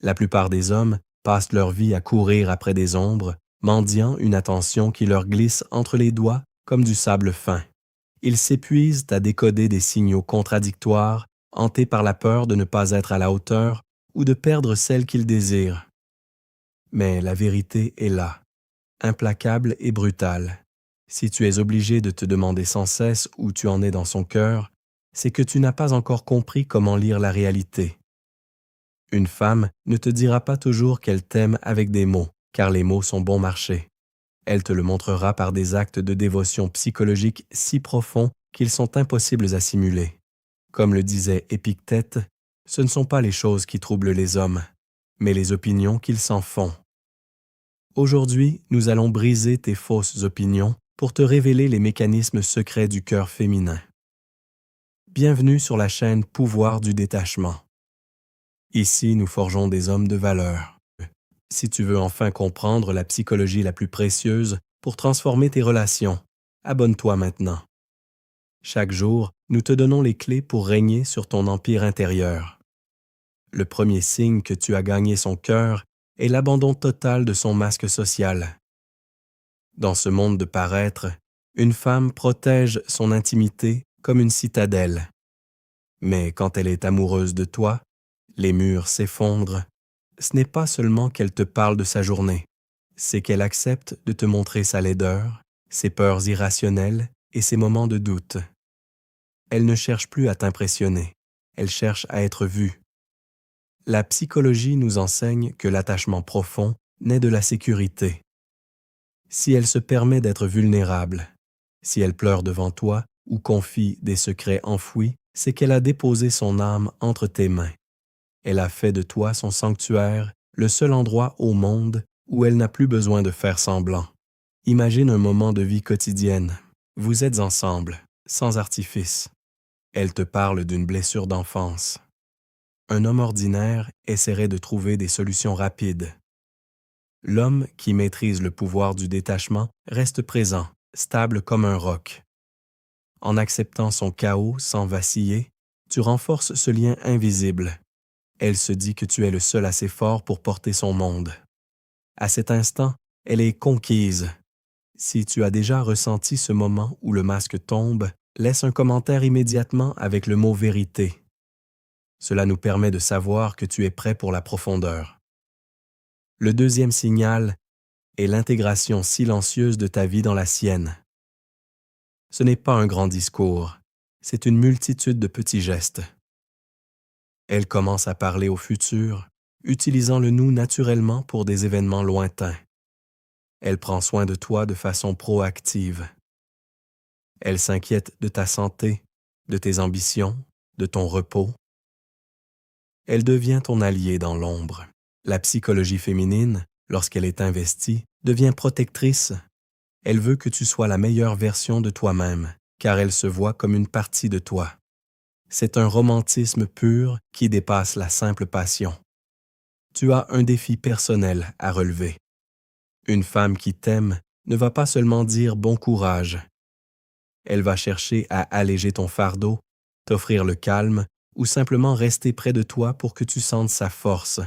La plupart des hommes passent leur vie à courir après des ombres, mendiant une attention qui leur glisse entre les doigts comme du sable fin. Ils s'épuisent à décoder des signaux contradictoires, hantés par la peur de ne pas être à la hauteur ou de perdre celle qu'ils désirent. Mais la vérité est là, implacable et brutale. Si tu es obligé de te demander sans cesse où tu en es dans son cœur, c'est que tu n'as pas encore compris comment lire la réalité. Une femme ne te dira pas toujours qu'elle t'aime avec des mots, car les mots sont bon marché. Elle te le montrera par des actes de dévotion psychologique si profonds qu'ils sont impossibles à simuler. Comme le disait Épictète, ce ne sont pas les choses qui troublent les hommes, mais les opinions qu'ils s'en font. Aujourd'hui, nous allons briser tes fausses opinions pour te révéler les mécanismes secrets du cœur féminin. Bienvenue sur la chaîne Pouvoir du détachement. Ici, nous forgeons des hommes de valeur. Si tu veux enfin comprendre la psychologie la plus précieuse pour transformer tes relations, abonne-toi maintenant. Chaque jour, nous te donnons les clés pour régner sur ton empire intérieur. Le premier signe que tu as gagné son cœur est l'abandon total de son masque social. Dans ce monde de paraître, une femme protège son intimité comme une citadelle. Mais quand elle est amoureuse de toi, les murs s'effondrent. Ce n'est pas seulement qu'elle te parle de sa journée, c'est qu'elle accepte de te montrer sa laideur, ses peurs irrationnelles et ses moments de doute. Elle ne cherche plus à t'impressionner, elle cherche à être vue. La psychologie nous enseigne que l'attachement profond naît de la sécurité. Si elle se permet d'être vulnérable, si elle pleure devant toi ou confie des secrets enfouis, c'est qu'elle a déposé son âme entre tes mains. Elle a fait de toi son sanctuaire, le seul endroit au monde où elle n'a plus besoin de faire semblant. Imagine un moment de vie quotidienne. Vous êtes ensemble, sans artifice. Elle te parle d'une blessure d'enfance. Un homme ordinaire essaierait de trouver des solutions rapides. L'homme qui maîtrise le pouvoir du détachement reste présent, stable comme un roc. En acceptant son chaos sans vaciller, tu renforces ce lien invisible. Elle se dit que tu es le seul assez fort pour porter son monde. À cet instant, elle est conquise. Si tu as déjà ressenti ce moment où le masque tombe, laisse un commentaire immédiatement avec le mot « vérité ». Cela nous permet de savoir que tu es prêt pour la profondeur. Le deuxième signal est l'intégration silencieuse de ta vie dans la sienne. Ce n'est pas un grand discours, c'est une multitude de petits gestes. Elle commence à parler au futur, utilisant le nous naturellement pour des événements lointains. Elle prend soin de toi de façon proactive. Elle s'inquiète de ta santé, de tes ambitions, de ton repos. Elle devient ton allié dans l'ombre. La psychologie féminine, lorsqu'elle est investie, devient protectrice. Elle veut que tu sois la meilleure version de toi-même, car elle se voit comme une partie de toi. C'est un romantisme pur qui dépasse la simple passion. Tu as un défi personnel à relever. Une femme qui t'aime ne va pas seulement dire bon courage. Elle va chercher à alléger ton fardeau, t'offrir le calme ou simplement rester près de toi pour que tu sentes sa force.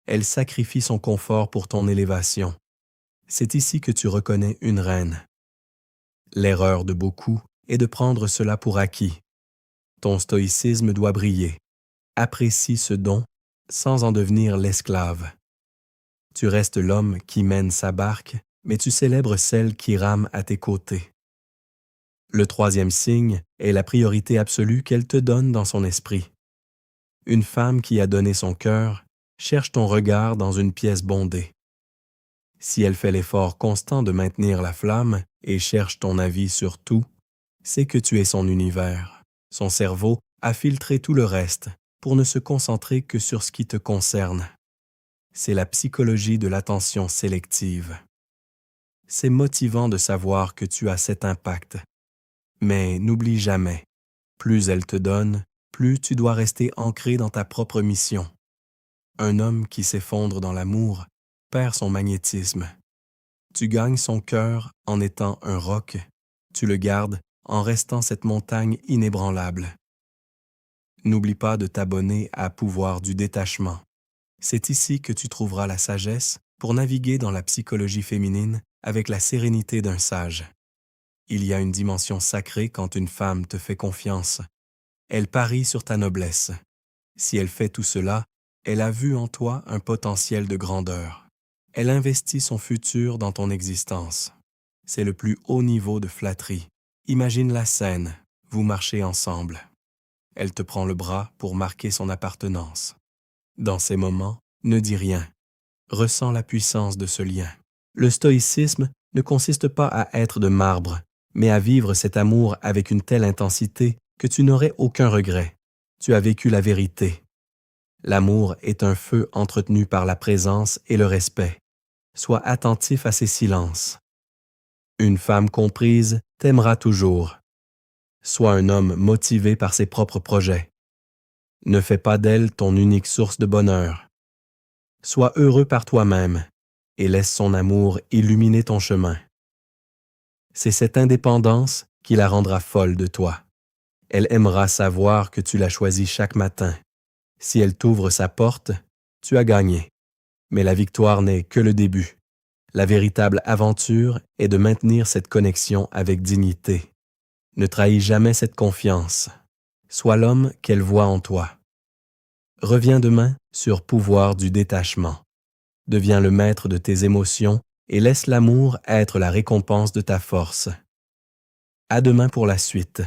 Elle sacrifie son confort pour ton élévation. C'est ici que tu reconnais une reine. L'erreur de beaucoup est de prendre cela pour acquis. Ton stoïcisme doit briller. Apprécie ce don sans en devenir l'esclave. Tu restes l'homme qui mène sa barque, mais tu célèbres celle qui rame à tes côtés. Le troisième signe est la priorité absolue qu'elle te donne dans son esprit. Une femme qui a donné son cœur cherche ton regard dans une pièce bondée. Si elle fait l'effort constant de maintenir la flamme et cherche ton avis sur tout, c'est que tu es son univers. Son cerveau a filtré tout le reste pour ne se concentrer que sur ce qui te concerne. C'est la psychologie de l'attention sélective. C'est motivant de savoir que tu as cet impact. Mais n'oublie jamais, plus elle te donne, plus tu dois rester ancré dans ta propre mission. Un homme qui s'effondre dans l'amour perd son magnétisme. Tu gagnes son cœur en étant un roc, tu le gardes en restant cette montagne inébranlable. N'oublie pas de t'abonner à Pouvoir du détachement. C'est ici que tu trouveras la sagesse pour naviguer dans la psychologie féminine avec la sérénité d'un sage. Il y a une dimension sacrée quand une femme te fait confiance. Elle parie sur ta noblesse. Si elle fait tout cela, elle a vu en toi un potentiel de grandeur. Elle investit son futur dans ton existence. C'est le plus haut niveau de flatterie. Imagine la scène, vous marchez ensemble. Elle te prend le bras pour marquer son appartenance. Dans ces moments, ne dis rien. Ressens la puissance de ce lien. Le stoïcisme ne consiste pas à être de marbre, mais à vivre cet amour avec une telle intensité que tu n'aurais aucun regret. Tu as vécu la vérité. L'amour est un feu entretenu par la présence et le respect. Sois attentif à ses silences. Une femme comprise t'aimera toujours. Sois un homme motivé par ses propres projets. Ne fais pas d'elle ton unique source de bonheur. Sois heureux par toi-même et laisse son amour illuminer ton chemin. C'est cette indépendance qui la rendra folle de toi. Elle aimera savoir que tu la choisis chaque matin. Si elle t'ouvre sa porte, tu as gagné. Mais la victoire n'est que le début. La véritable aventure est de maintenir cette connexion avec dignité. Ne trahis jamais cette confiance. Sois l'homme qu'elle voit en toi. Reviens demain sur pouvoir du détachement. Deviens le maître de tes émotions et laisse l'amour être la récompense de ta force. À demain pour la suite.